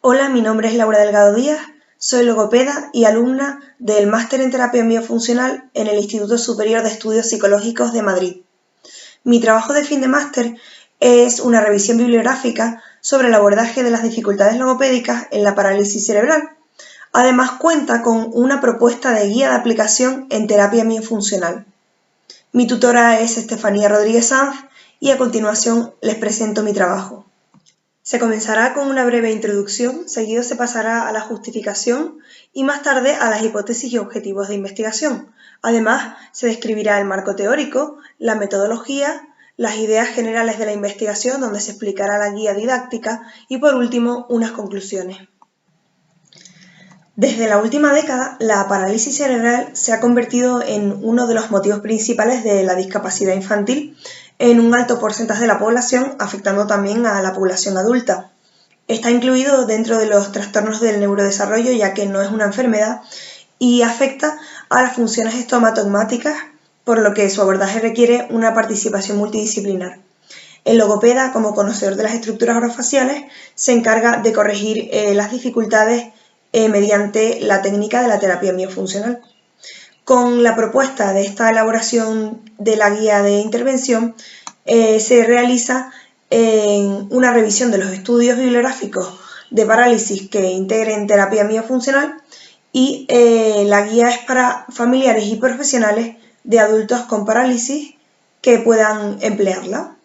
Hola, mi nombre es Laura Delgado Díaz, soy logopeda y alumna del Máster en Terapia Biofuncional en el Instituto Superior de Estudios Psicológicos de Madrid. Mi trabajo de fin de máster es una revisión bibliográfica sobre el abordaje de las dificultades logopédicas en la parálisis cerebral. Además cuenta con una propuesta de guía de aplicación en terapia biofuncional. Mi tutora es Estefanía Rodríguez Sanz y a continuación les presento mi trabajo. Se comenzará con una breve introducción, seguido se pasará a la justificación y más tarde a las hipótesis y objetivos de investigación. Además, se describirá el marco teórico, la metodología, las ideas generales de la investigación donde se explicará la guía didáctica y por último unas conclusiones. Desde la última década, la parálisis cerebral se ha convertido en uno de los motivos principales de la discapacidad infantil en un alto porcentaje de la población, afectando también a la población adulta. Está incluido dentro de los trastornos del neurodesarrollo, ya que no es una enfermedad y afecta a las funciones estomatognáticas, por lo que su abordaje requiere una participación multidisciplinar. El logopeda, como conocedor de las estructuras orofaciales, se encarga de corregir las dificultades mediante la técnica de la terapia biofuncional. Con la propuesta de esta elaboración de la guía de intervención, se realiza una revisión de los estudios bibliográficos de parálisis que integren terapia biofuncional y la guía es para familiares y profesionales de adultos con parálisis que puedan emplearla.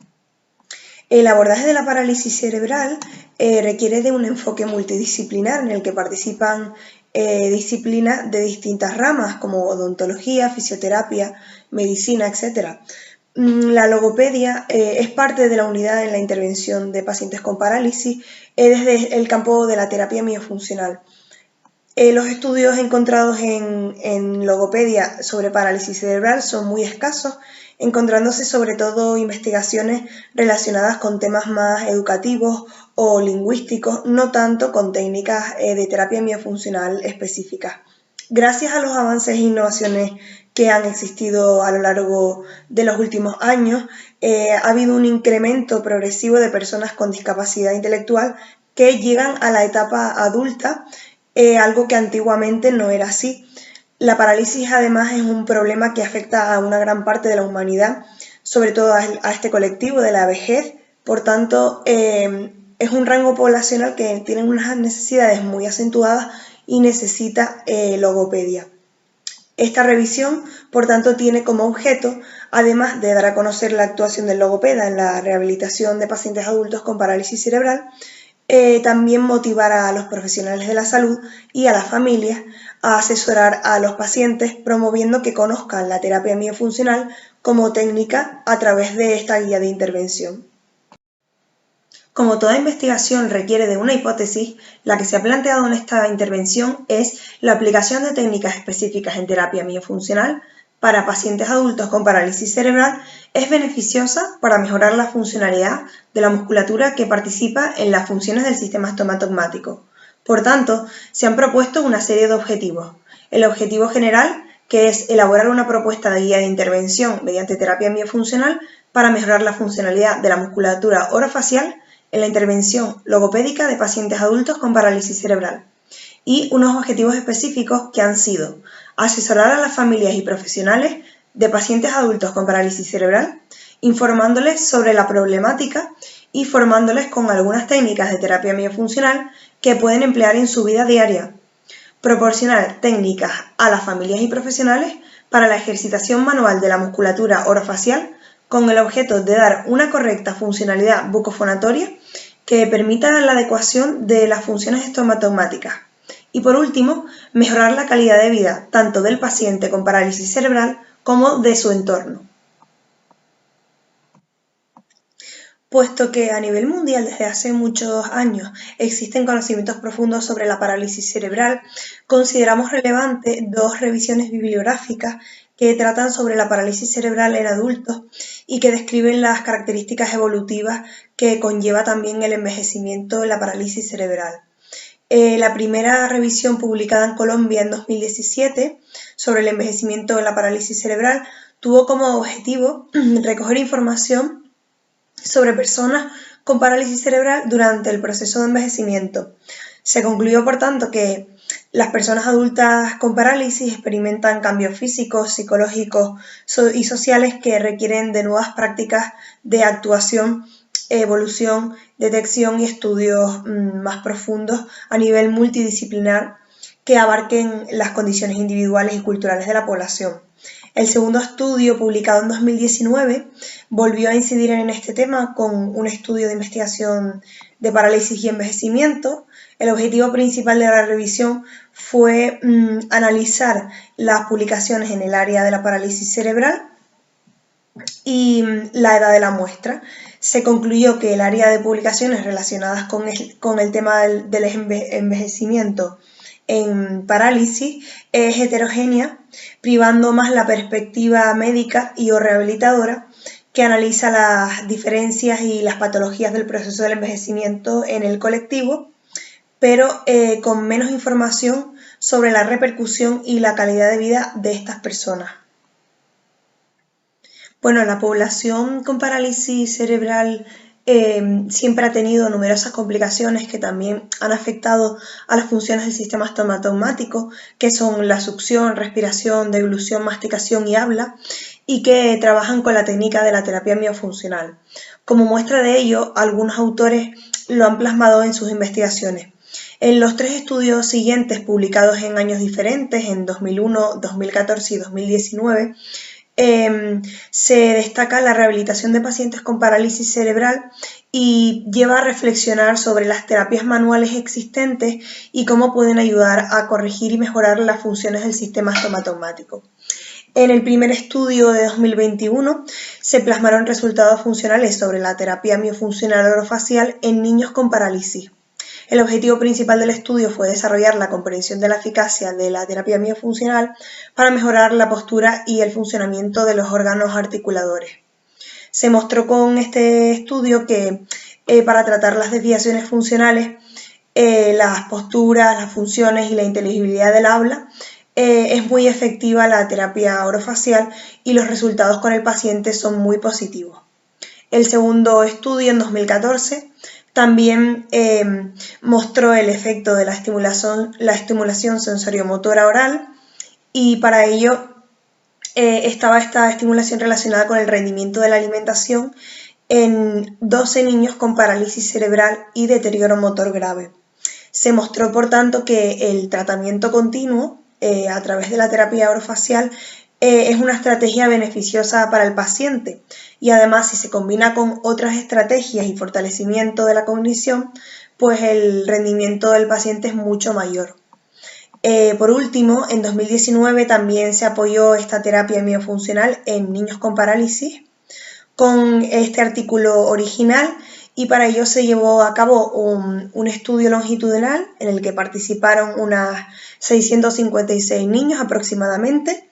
El abordaje de la parálisis cerebral requiere de un enfoque multidisciplinar en el que participan disciplinas de distintas ramas como odontología, fisioterapia, medicina, etc. La logopedia es parte de la unidad en la intervención de pacientes con parálisis desde el campo de la terapia biofuncional. Los estudios encontrados en logopedia sobre parálisis cerebral son muy escasos, encontrándose sobre todo investigaciones relacionadas con temas más educativos o lingüísticos, no tanto con técnicas de terapia biofuncional específicas. Gracias a los avances e innovaciones que han existido a lo largo de los últimos años, ha habido un incremento progresivo de personas con discapacidad intelectual que llegan a la etapa adulta, algo que antiguamente no era así. La parálisis además es un problema que afecta a una gran parte de la humanidad, sobre todo a este colectivo de la vejez, por tanto es un rango poblacional que tiene unas necesidades muy acentuadas y necesita logopedia. Esta revisión, por tanto, tiene como objeto, además de dar a conocer la actuación del logopeda en la rehabilitación de pacientes adultos con parálisis cerebral, también motivar a los profesionales de la salud y a las familias a asesorar a los pacientes promoviendo que conozcan la terapia biofuncional como técnica a través de esta guía de intervención. Como toda investigación requiere de una hipótesis, la que se ha planteado en esta intervención es la aplicación de técnicas específicas en terapia biofuncional para pacientes adultos con parálisis cerebral es beneficiosa para mejorar la funcionalidad de la musculatura que participa en las funciones del sistema estomatognático. Por tanto, se han propuesto una serie de objetivos. El objetivo general, que es elaborar una propuesta de guía de intervención mediante terapia biofuncional para mejorar la funcionalidad de la musculatura orofacial en la intervención logopédica de pacientes adultos con parálisis cerebral. Y unos objetivos específicos que han sido asesorar a las familias y profesionales de pacientes adultos con parálisis cerebral, informándoles sobre la problemática y formándoles con algunas técnicas de terapia biofuncional que pueden emplear en su vida diaria. Proporcionar técnicas a las familias y profesionales para la ejercitación manual de la musculatura orofacial con el objeto de dar una correcta funcionalidad bucofonatoria que permita la adecuación de las funciones estomatognáticas. Y por último, mejorar la calidad de vida tanto del paciente con parálisis cerebral como de su entorno. Puesto que a nivel mundial desde hace muchos años existen conocimientos profundos sobre la parálisis cerebral, consideramos relevante dos revisiones bibliográficas que tratan sobre la parálisis cerebral en adultos y que describen las características evolutivas que conlleva también el envejecimiento en la parálisis cerebral. La primera revisión publicada en Colombia en 2017 sobre el envejecimiento en la parálisis cerebral tuvo como objetivo recoger información sobre personas con parálisis cerebral durante el proceso de envejecimiento. Se concluyó, por tanto, que las personas adultas con parálisis experimentan cambios físicos, psicológicos y sociales que requieren de nuevas prácticas de actuación, evolución, detección y estudios más profundos a nivel multidisciplinar que abarquen las condiciones individuales y culturales de la población. El segundo estudio, publicado en 2019, volvió a incidir en este tema con un estudio de investigación de parálisis y envejecimiento. El objetivo principal de la revisión fue analizar las publicaciones en el área de la parálisis cerebral y la edad de la muestra. Se concluyó que el área de publicaciones relacionadas con el tema del envejecimiento en parálisis es heterogénea, privando más la perspectiva médica y o rehabilitadora que analiza las diferencias y las patologías del proceso del envejecimiento en el colectivo, pero con menos información sobre la repercusión y la calidad de vida de estas personas. Bueno, la población con parálisis cerebral siempre ha tenido numerosas complicaciones que también han afectado a las funciones del sistema estomatognático, que son la succión, respiración, deglución, masticación y habla, y que trabajan con la técnica de la terapia miofuncional. Como muestra de ello, algunos autores lo han plasmado en sus investigaciones. En los 3 estudios siguientes, publicados en años diferentes, en 2001, 2014 y 2019, se destaca la rehabilitación de pacientes con parálisis cerebral y lleva a reflexionar sobre las terapias manuales existentes y cómo pueden ayudar a corregir y mejorar las funciones del sistema estomatognático. En el primer estudio de 2021 se plasmaron resultados funcionales sobre la terapia miofuncional orofacial en niños con parálisis. El objetivo principal del estudio fue desarrollar la comprensión de la eficacia de la terapia miofuncional para mejorar la postura y el funcionamiento de los órganos articuladores. Se mostró con este estudio que para tratar las desviaciones funcionales, las posturas, las funciones y la inteligibilidad del habla, es muy efectiva la terapia orofacial y los resultados con el paciente son muy positivos. El segundo estudio, en 2014, también mostró el efecto de la estimulación sensoriomotora oral y para ello estaba esta estimulación relacionada con el rendimiento de la alimentación en 12 niños con parálisis cerebral y deterioro motor grave. Se mostró, por tanto, que el tratamiento continuo a través de la terapia orofacial es una estrategia beneficiosa para el paciente y además si se combina con otras estrategias y fortalecimiento de la cognición, pues el rendimiento del paciente es mucho mayor. Por último, en 2019 también se apoyó esta terapia miofuncional en niños con parálisis con este artículo original y para ello se llevó a cabo un estudio longitudinal en el que participaron unas 656 niños aproximadamente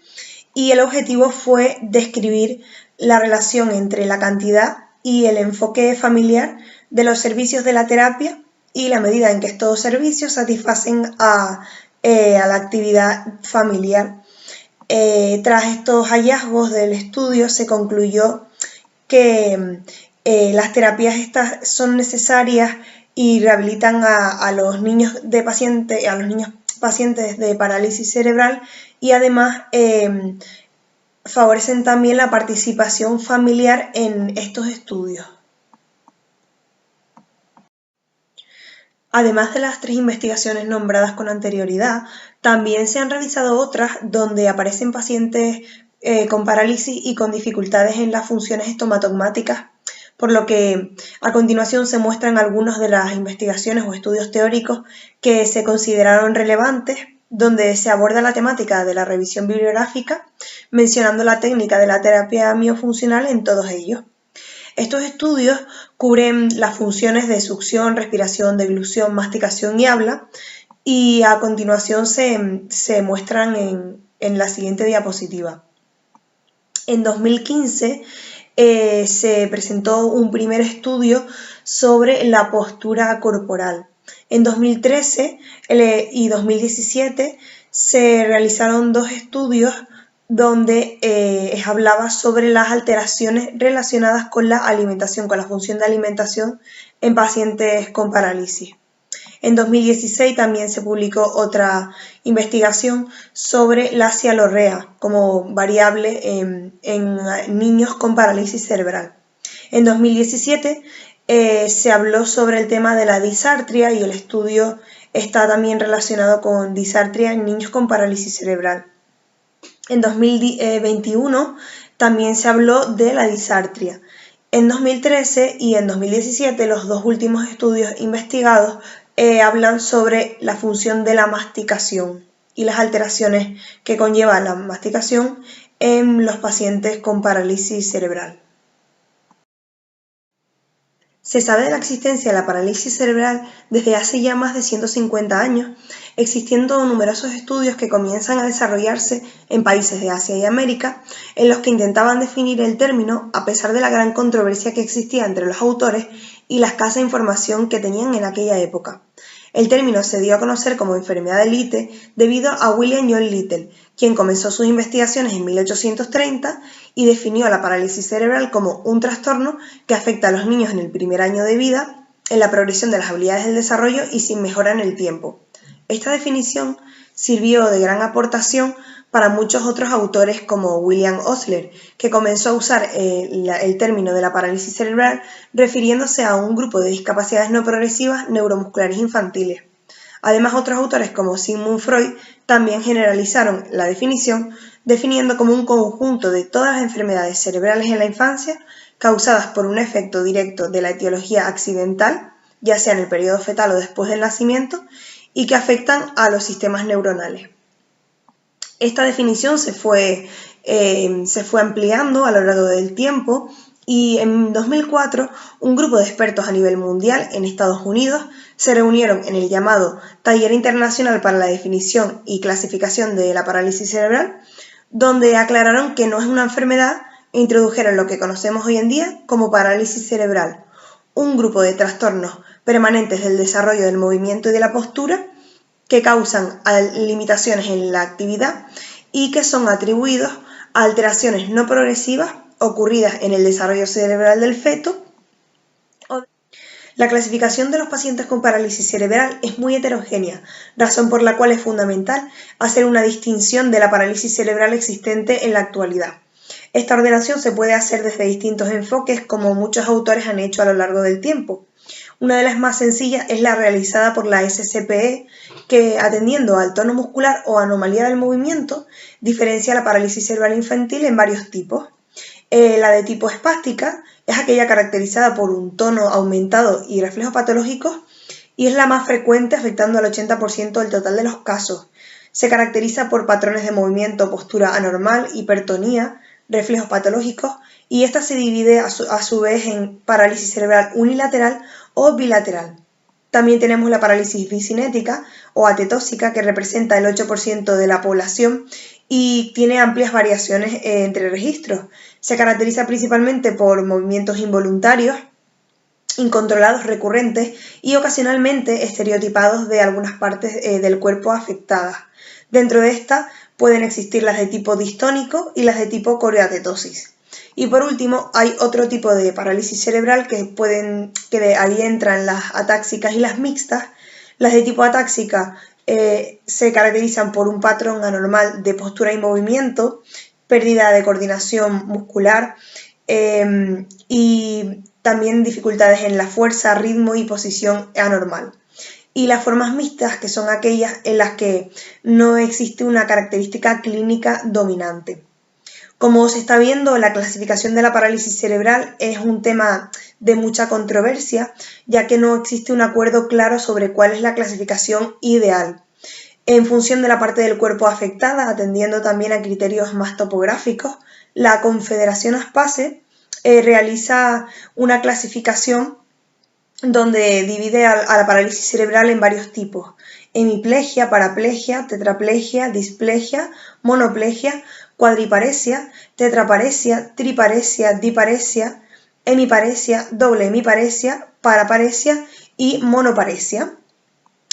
y el objetivo fue describir la relación entre la cantidad y el enfoque familiar de los servicios de la terapia y la medida en que estos servicios satisfacen a la actividad familiar. Tras estos hallazgos del estudio se concluyó que las terapias estas son necesarias y rehabilitan a los niños pacientes de parálisis cerebral y además favorecen también la participación familiar en estos estudios. Además de las 3 investigaciones nombradas con anterioridad, también se han revisado otras donde aparecen pacientes con parálisis y con dificultades en las funciones estomatognáticas, por lo que a continuación se muestran algunas de las investigaciones o estudios teóricos que se consideraron relevantes, donde se aborda la temática de la revisión bibliográfica, mencionando la técnica de la terapia miofuncional en todos ellos. Estos estudios cubren las funciones de succión, respiración, deglución, masticación y habla, y a continuación se muestran en la siguiente diapositiva. En 2015 se presentó un primer estudio sobre la postura corporal. En 2013 y 2017 se realizaron 2 estudios donde hablaba sobre las alteraciones relacionadas con la alimentación, con la función de alimentación en pacientes con parálisis. En 2016 también se publicó otra investigación sobre la cialorrea como variable en niños con parálisis cerebral. En 2017 se habló sobre el tema de la disartria y el estudio está también relacionado con disartria en niños con parálisis cerebral. En 2021 también se habló de la disartria. En 2013 y en 2017 los dos últimos estudios investigados hablan sobre la función de la masticación y las alteraciones que conlleva la masticación en los pacientes con parálisis cerebral. Se sabe de la existencia de la parálisis cerebral desde hace ya más de 150 años, existiendo numerosos estudios que comienzan a desarrollarse en países de Asia y América, en los que intentaban definir el término a pesar de la gran controversia que existía entre los autores y la escasa información que tenían en aquella época. El término se dio a conocer como enfermedad de Litte debido a William John Little, quien comenzó sus investigaciones en 1830 y definió la parálisis cerebral como un trastorno que afecta a los niños en el primer año de vida, en la progresión de las habilidades del desarrollo y sin mejora en el tiempo. Esta definición sirvió de gran aportación para muchos otros autores como William Osler, que comenzó a usar el término de la parálisis cerebral refiriéndose a un grupo de discapacidades no progresivas neuromusculares infantiles. Además, otros autores como Sigmund Freud también generalizaron la definición, definiendo como un conjunto de todas las enfermedades cerebrales en la infancia causadas por un efecto directo de la etiología accidental, ya sea en el periodo fetal o después del nacimiento, y que afectan a los sistemas neuronales. Esta definición se fue ampliando a lo largo del tiempo y en 2004 un grupo de expertos a nivel mundial en Estados Unidos se reunieron en el llamado Taller Internacional para la Definición y Clasificación de la Parálisis Cerebral, donde aclararon que no es una enfermedad e introdujeron lo que conocemos hoy en día como parálisis cerebral, un grupo de trastornos permanentes del desarrollo del movimiento y de la postura que causan limitaciones en la actividad y que son atribuidos a alteraciones no progresivas ocurridas en el desarrollo cerebral del feto. La clasificación de los pacientes con parálisis cerebral es muy heterogénea, razón por la cual es fundamental hacer una distinción de la parálisis cerebral existente en la actualidad. Esta ordenación se puede hacer desde distintos enfoques, como muchos autores han hecho a lo largo del tiempo. Una de las más sencillas es la realizada por la SCPE, que atendiendo al tono muscular o anomalía del movimiento, diferencia la parálisis cerebral infantil en varios tipos. La de tipo espástica es aquella caracterizada por un tono aumentado y reflejos patológicos y es la más frecuente, afectando al 80% del total de los casos. Se caracteriza por patrones de movimiento, postura anormal, hipertonía, reflejos patológicos y esta se divide a su vez en parálisis cerebral unilateral o bilateral. También tenemos la parálisis bicinética o atetóxica, que representa el 8% de la población y tiene amplias variaciones entre registros. Se caracteriza principalmente por movimientos involuntarios, incontrolados, recurrentes y ocasionalmente estereotipados de algunas partes del cuerpo afectadas. Dentro de esta pueden existir las de tipo distónico y las de tipo coreatetosis. Y por último, hay otro tipo de parálisis cerebral que ahí entran las atáxicas y las mixtas. Las de tipo atáxica se caracterizan por un patrón anormal de postura y movimiento, pérdida de coordinación muscular y también dificultades en la fuerza, ritmo y posición anormal. Y las formas mixtas, que son aquellas en las que no existe una característica clínica dominante. Como se está viendo, la clasificación de la parálisis cerebral es un tema de mucha controversia, ya que no existe un acuerdo claro sobre cuál es la clasificación ideal. En función de la parte del cuerpo afectada, atendiendo también a criterios más topográficos, la Confederación ASPACE realiza una clasificación donde divide a la parálisis cerebral en varios tipos: hemiplegia, paraplegia, tetraplegia, displegia, monoplegia, cuadriparesia, tetraparesia, triparesia, diparesia, hemiparesia, doble hemiparesia, paraparesia y monoparesia.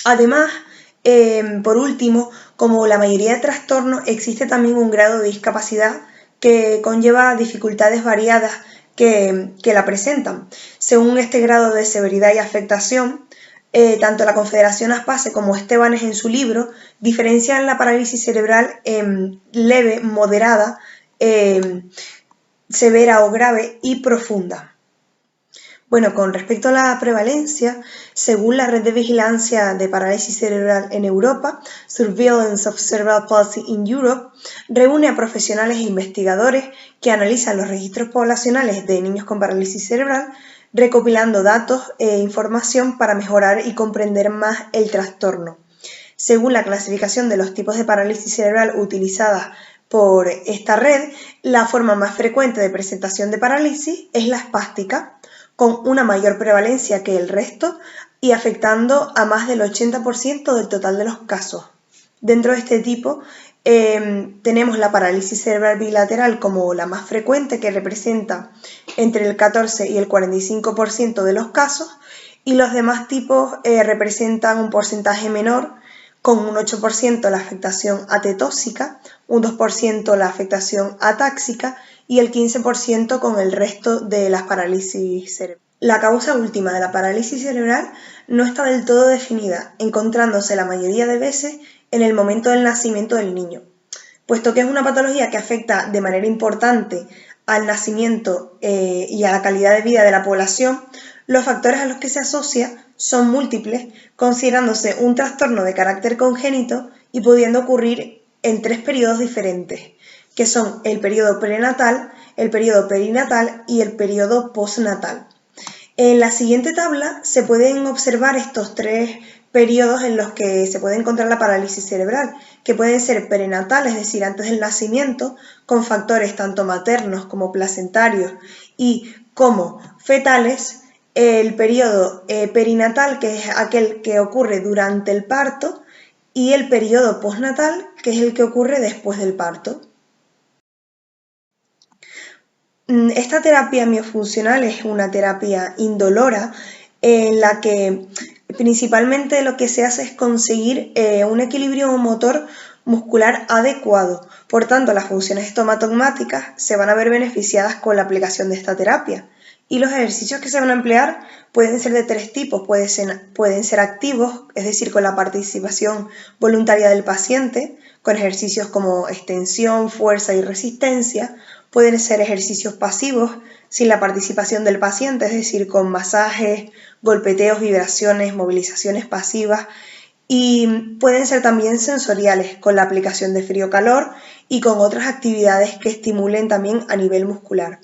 Además, por último, como la mayoría de trastornos, existe también un grado de discapacidad que conlleva dificultades variadas que la presentan. Según este grado de severidad y afectación, Tanto la Confederación Aspace como Estebanes en su libro diferencian la parálisis cerebral en leve, moderada, severa o grave y profunda. Bueno, con respecto a la prevalencia, según la Red de Vigilancia de Parálisis Cerebral en Europa, Surveillance of Cerebral Palsy in Europe, reúne a profesionales e investigadores que analizan los registros poblacionales de niños con parálisis cerebral, recopilando datos e información para mejorar y comprender más el trastorno. Según la clasificación de los tipos de parálisis cerebral utilizada por esta red, la forma más frecuente de presentación de parálisis es la espástica, con una mayor prevalencia que el resto y afectando a más del 80% del total de los casos. Dentro de este tipo tenemos la parálisis cerebral bilateral como la más frecuente, que representa entre el 14 y el 45% de los casos, y los demás tipos representan un porcentaje menor, con un 8% la afectación atetóxica, un 2% la afectación atáxica y el 15% con el resto de las parálisis cerebrales. La causa última de la parálisis cerebral no está del todo definida, encontrándose la mayoría de veces en el momento del nacimiento del niño. Puesto que es una patología que afecta de manera importante al nacimiento y a la calidad de vida de la población, los factores a los que se asocia son múltiples, considerándose un trastorno de carácter congénito y pudiendo ocurrir en 3 periodos diferentes, que son el periodo prenatal, el periodo perinatal y el periodo postnatal. En la siguiente tabla se pueden observar estos 3 periodos en los que se puede encontrar la parálisis cerebral, que pueden ser prenatal, es decir, antes del nacimiento, con factores tanto maternos como placentarios y como fetales, el periodo perinatal, que es aquel que ocurre durante el parto, y el periodo postnatal, que es el que ocurre después del parto. Esta terapia miofuncional es una terapia indolora en la que principalmente lo que se hace es conseguir un equilibrio motor muscular adecuado. Por tanto, las funciones estomatognáticas se van a ver beneficiadas con la aplicación de esta terapia. Y los ejercicios que se van a emplear pueden ser de 3 tipos. Pueden ser activos, es decir, con la participación voluntaria del paciente, con ejercicios como extensión, fuerza y resistencia. Pueden ser ejercicios pasivos, sin la participación del paciente, es decir, con masajes, golpeteos, vibraciones, movilizaciones pasivas. Y pueden ser también sensoriales, con la aplicación de frío-calor y con otras actividades que estimulen también a nivel muscular.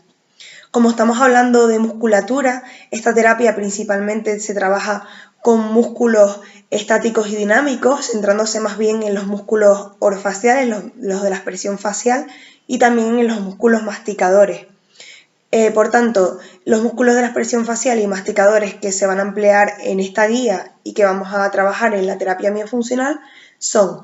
Como estamos hablando de musculatura, esta terapia principalmente se trabaja con músculos estáticos y dinámicos, centrándose más bien en los músculos orofaciales, los de la expresión facial, y también en los músculos masticadores. Por tanto, los músculos de la expresión facial y masticadores que se van a emplear en esta guía y que vamos a trabajar en la terapia miofuncional son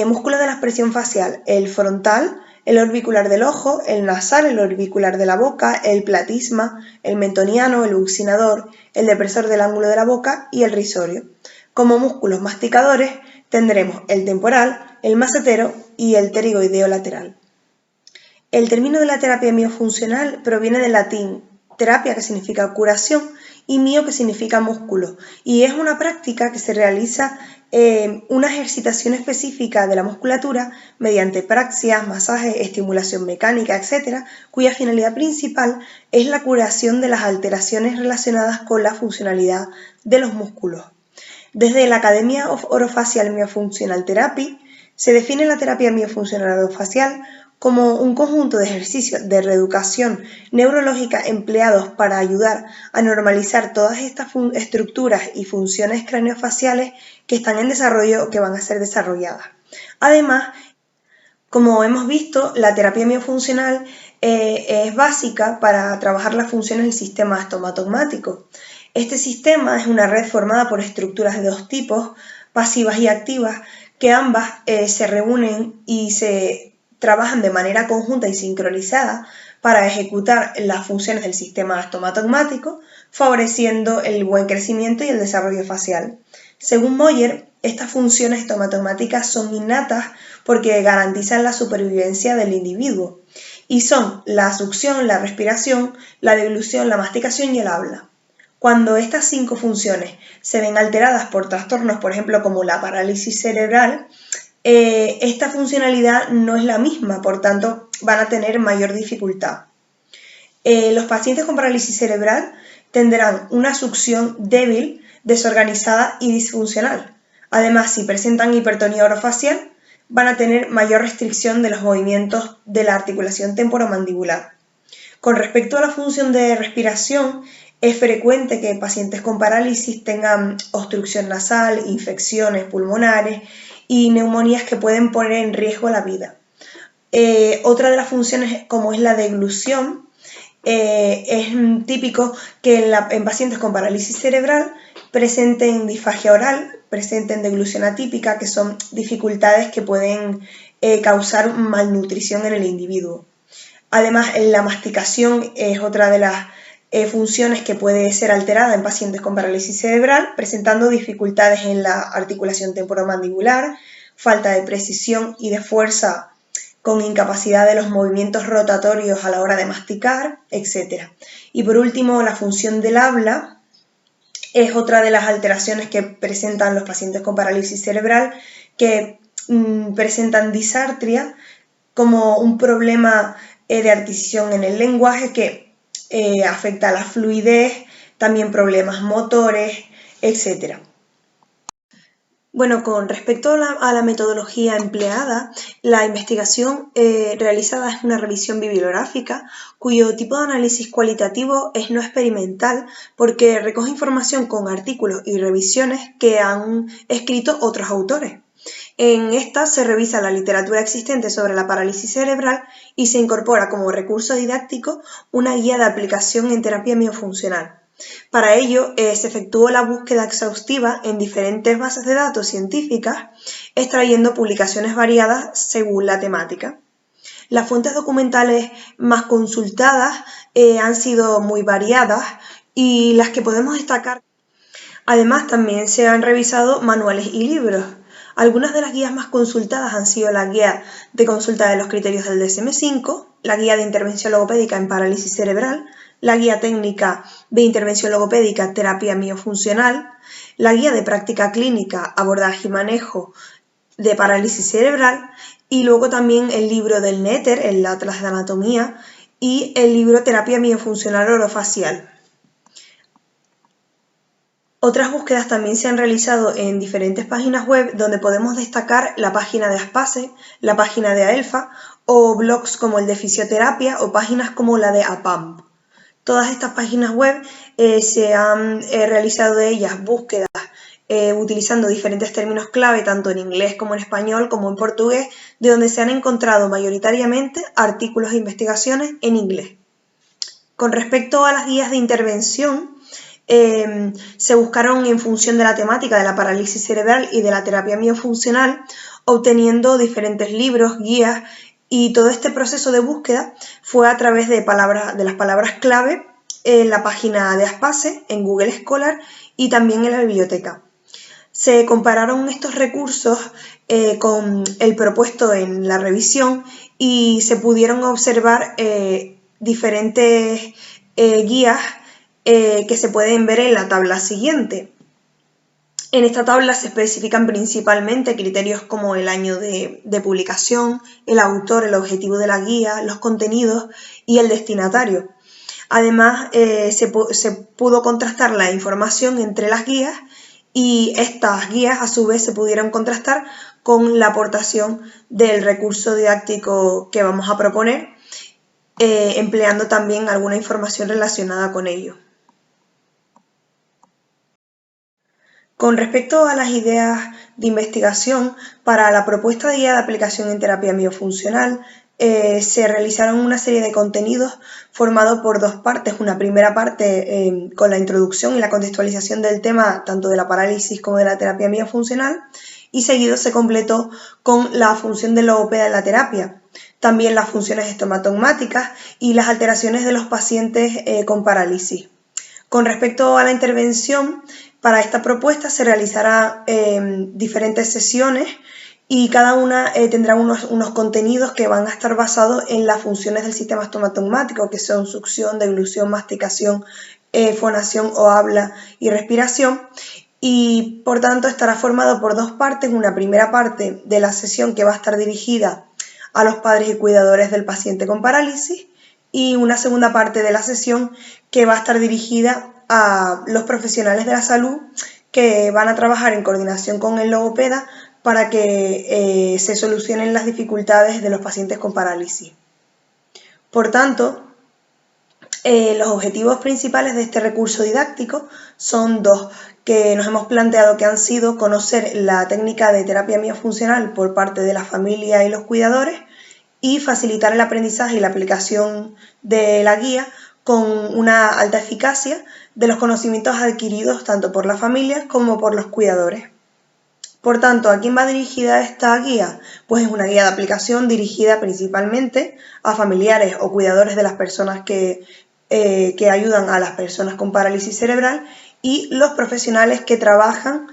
músculos de la expresión facial, el frontal, el orbicular del ojo, el nasal, el orbicular de la boca, el platisma, el mentoniano, el buccinador, el depresor del ángulo de la boca y el risorio. Como músculos masticadores tendremos el temporal, el macetero y el pterigoideo lateral. El término de la terapia miofuncional proviene del latín terapia, que significa curación, y mio, que significa músculo, y es una práctica que se realiza una ejercitación específica de la musculatura mediante praxias, masajes, estimulación mecánica, etc., cuya finalidad principal es la curación de las alteraciones relacionadas con la funcionalidad de los músculos. Desde la Academia of Orofacial Myofunctional Therapy se define la terapia miofuncional orofacial como un conjunto de ejercicios de reeducación neurológica empleados para ayudar a normalizar todas estas estructuras y funciones craneofaciales que están en desarrollo o que van a ser desarrolladas. Además, como hemos visto, la terapia miofuncional es básica para trabajar las funciones del sistema estomatognático. Este sistema es una red formada por estructuras de 2 tipos, pasivas y activas, que ambas se reúnen y se trabajan de manera conjunta y sincronizada para ejecutar las funciones del sistema estomatognático, favoreciendo el buen crecimiento y el desarrollo facial. Según Moyer, estas funciones estomatognáticas son innatas porque garantizan la supervivencia del individuo y son la succión, la respiración, la deglución, la masticación y el habla. Cuando estas 5 funciones se ven alteradas por trastornos, por ejemplo, como la parálisis cerebral, esta funcionalidad no es la misma, por tanto, van a tener mayor dificultad. Los pacientes con parálisis cerebral tendrán una succión débil, desorganizada y disfuncional. Además, si presentan hipertonía orofacial, van a tener mayor restricción de los movimientos de la articulación temporomandibular. Con respecto a la función de respiración, es frecuente que pacientes con parálisis tengan obstrucción nasal, infecciones pulmonares y neumonías que pueden poner en riesgo la vida. Otra de las funciones, como es la deglución, es típico que en pacientes con parálisis cerebral presenten disfagia oral, presenten deglución atípica, que son dificultades que pueden causar malnutrición en el individuo. Además, la masticación es otra de las funciones que puede ser alterada en pacientes con parálisis cerebral, presentando dificultades en la articulación temporomandibular, falta de precisión y de fuerza con incapacidad de los movimientos rotatorios a la hora de masticar, etc. Y por último, la función del habla es otra de las alteraciones que presentan los pacientes con parálisis cerebral, que presentan disartria como un problema de adquisición en el lenguaje que afecta a la fluidez, también problemas motores, etc. Bueno, con respecto a la metodología empleada, la investigación realizada es una revisión bibliográfica cuyo tipo de análisis cualitativo es no experimental porque recoge información con artículos y revisiones que han escrito otros autores. En esta se revisa la literatura existente sobre la parálisis cerebral y se incorpora como recurso didáctico una guía de aplicación en terapia miofuncional. Para ello, se efectuó la búsqueda exhaustiva en diferentes bases de datos científicas, extrayendo publicaciones variadas según la temática. Las fuentes documentales más consultadas han sido muy variadas y las que podemos destacar. Además, también se han revisado manuales y libros. Algunas de las guías más consultadas han sido la guía de consulta de los criterios del DSM-5, la guía de intervención logopédica en parálisis cerebral, la guía técnica de intervención logopédica terapia miofuncional, la guía de práctica clínica abordaje y manejo de parálisis cerebral y luego también el libro del Netter, el Atlas de Anatomía, y el libro terapia miofuncional orofacial. Otras búsquedas también se han realizado en diferentes páginas web donde podemos destacar la página de ASPACE, la página de AELFA o blogs como el de Fisioterapia o páginas como la de APAMP. Todas estas páginas web se han realizado de ellas búsquedas utilizando diferentes términos clave tanto en inglés como en español como en portugués, de donde se han encontrado mayoritariamente artículos e investigaciones en inglés. Con respecto a las guías de intervención, se buscaron en función de la temática de la parálisis cerebral y de la terapia miofuncional, obteniendo diferentes libros, guías, y todo este proceso de búsqueda fue a través de las palabras clave en la página de ASPACE, en Google Scholar y también en la biblioteca. Se compararon estos recursos con el propuesto en la revisión y se pudieron observar diferentes guías que se pueden ver en la tabla siguiente. En esta tabla se especifican principalmente criterios como el año de publicación, el autor, el objetivo de la guía, los contenidos y el destinatario. Además, se pudo contrastar la información entre las guías y estas guías a su vez se pudieron contrastar con la aportación del recurso didáctico que vamos a proponer, empleando también alguna información relacionada con ello. Con respecto a las ideas de investigación, para la propuesta de guía de aplicación en terapia miofuncional, se realizaron una serie de contenidos formados por dos partes. Una primera parte con la introducción y la contextualización del tema, tanto de la parálisis como de la terapia miofuncional, y seguido se completó con la función del logopeda en la terapia, también las funciones estomatognáticas y las alteraciones de los pacientes con parálisis. Con respecto a la intervención, para esta propuesta se realizarán diferentes sesiones y cada una tendrá unos contenidos que van a estar basados en las funciones del sistema estomatognático, que son succión, deglución, masticación, fonación o habla y respiración. Y por tanto estará formado por dos partes, una primera parte de la sesión que va a estar dirigida a los padres y cuidadores del paciente con parálisis y una segunda parte de la sesión que va a estar dirigida a los profesionales de la salud que van a trabajar en coordinación con el logopeda para que se solucionen las dificultades de los pacientes con parálisis. Por tanto, los objetivos principales de este recurso didáctico son dos, que nos hemos planteado que han sido conocer la técnica de terapia miofuncional por parte de la familia y los cuidadores y facilitar el aprendizaje y la aplicación de la guía con una alta eficacia de los conocimientos adquiridos tanto por las familias como por los cuidadores. Por tanto, ¿a quién va dirigida esta guía? Pues es una guía de aplicación dirigida principalmente a familiares o cuidadores de las personas que ayudan a las personas con parálisis cerebral y los profesionales que trabajan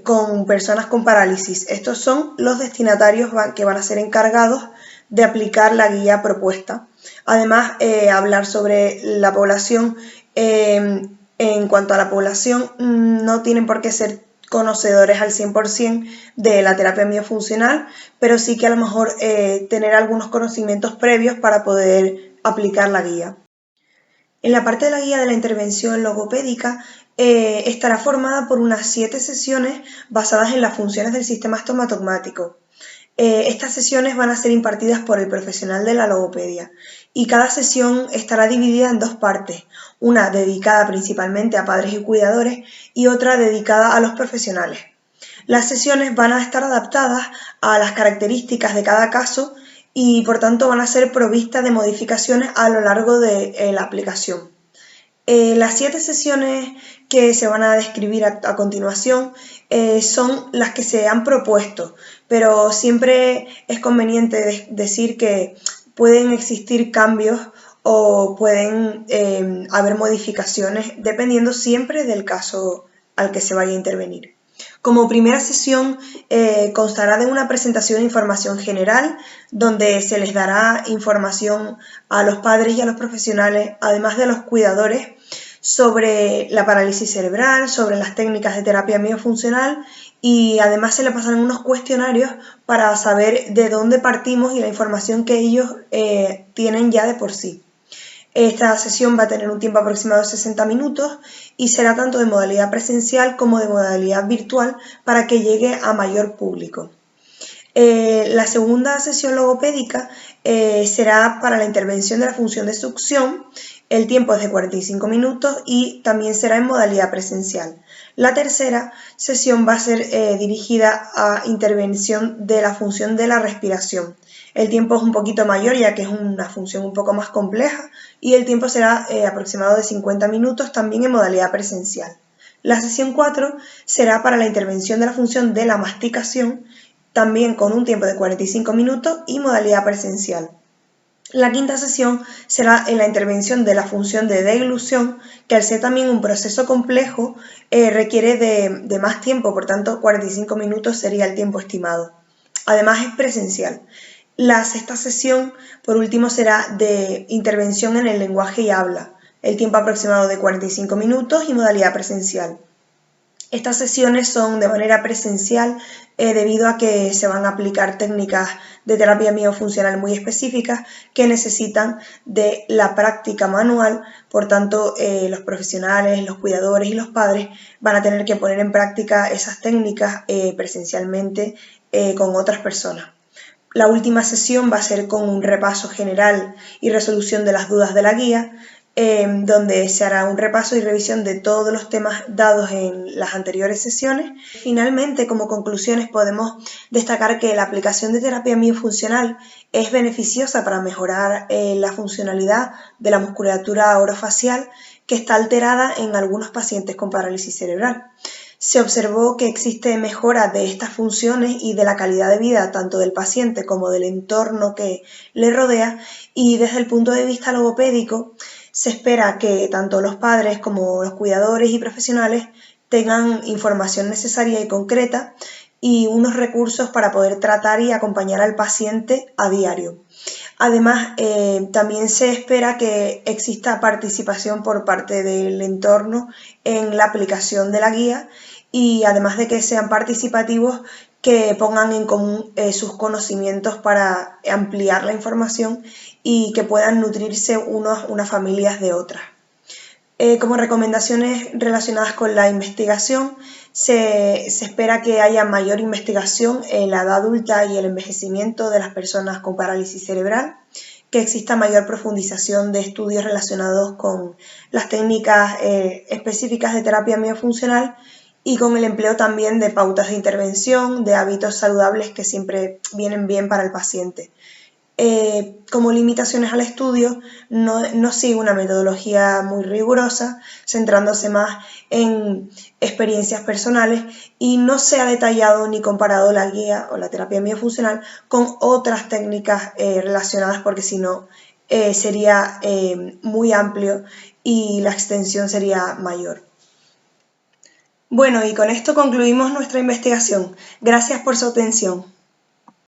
con personas con parálisis. Estos son los destinatarios que van a ser encargados de aplicar la guía propuesta. Además, hablar sobre la población. En cuanto a la población, no tienen por qué ser conocedores al 100% de la terapia miofuncional, pero sí que a lo mejor tener algunos conocimientos previos para poder aplicar la guía. En la parte de la guía de la intervención logopédica estará formada por unas 7 sesiones basadas en las funciones del sistema estomatognático. Estas sesiones van a ser impartidas por el profesional de la logopedia y cada sesión estará dividida en dos partes, una dedicada principalmente a padres y cuidadores y otra dedicada a los profesionales. Las sesiones van a estar adaptadas a las características de cada caso y por tanto van a ser provistas de modificaciones a lo largo de la aplicación. Las 7 sesiones que se van a describir a continuación son las que se han propuesto, pero siempre es conveniente decir que pueden existir cambios o pueden haber modificaciones dependiendo siempre del caso al que se vaya a intervenir. Como primera sesión constará de una presentación de información general donde se les dará información a los padres y a los profesionales, además de los cuidadores, sobre la parálisis cerebral, sobre las técnicas de terapia miofuncional y además se le pasarán unos cuestionarios para saber de dónde partimos y la información que ellos tienen ya de por sí. Esta sesión va a tener un tiempo aproximado de 60 minutos y será tanto de modalidad presencial como de modalidad virtual para que llegue a mayor público. La segunda sesión logopédica será para la intervención de la función de succión. El tiempo es de 45 minutos y también será en modalidad presencial. La tercera sesión va a ser dirigida a intervención de la función de la respiración. El tiempo es un poquito mayor ya que es una función un poco más compleja y el tiempo será aproximado de 50 minutos también en modalidad presencial. La sesión 4 será para la intervención de la función de la masticación, también con un tiempo de 45 minutos y modalidad presencial. La quinta sesión será en la intervención de la función de deglución, que al ser también un proceso complejo requiere de más tiempo, por tanto 45 minutos sería el tiempo estimado. Además es presencial. La sexta sesión, por último, será de intervención en el lenguaje y habla, el tiempo aproximado de 45 minutos y modalidad presencial. Estas sesiones son de manera presencial debido a que se van a aplicar técnicas de terapia miofuncional muy específicas que necesitan de la práctica manual, por tanto los profesionales, los cuidadores y los padres van a tener que poner en práctica esas técnicas presencialmente con otras personas. La última sesión va a ser con un repaso general y resolución de las dudas de la guía, donde se hará un repaso y revisión de todos los temas dados en las anteriores sesiones. Finalmente, como conclusiones, podemos destacar que la aplicación de terapia miofuncional es beneficiosa para mejorar la funcionalidad de la musculatura orofacial que está alterada en algunos pacientes con parálisis cerebral. Se observó que existe mejora de estas funciones y de la calidad de vida tanto del paciente como del entorno que le rodea y desde el punto de vista logopédico se espera que tanto los padres como los cuidadores y profesionales tengan información necesaria y concreta y unos recursos para poder tratar y acompañar al paciente a diario. Además, también se espera que exista participación por parte del entorno en la aplicación de la guía y además de que sean participativos, que pongan en común sus conocimientos para ampliar la información y que puedan nutrirse unas familias de otras. Como recomendaciones relacionadas con la investigación, se espera que haya mayor investigación en la edad adulta y el envejecimiento de las personas con parálisis cerebral, que exista mayor profundización de estudios relacionados con las técnicas específicas de terapia miofuncional y con el empleo también de pautas de intervención, de hábitos saludables que siempre vienen bien para el paciente. Como limitaciones al estudio, no sigue una metodología muy rigurosa, centrándose más en experiencias personales y no se ha detallado ni comparado la guía o la terapia miofuncional con otras técnicas relacionadas, porque si no sería muy amplio y la extensión sería mayor. Bueno, y con esto concluimos nuestra investigación. Gracias por su atención.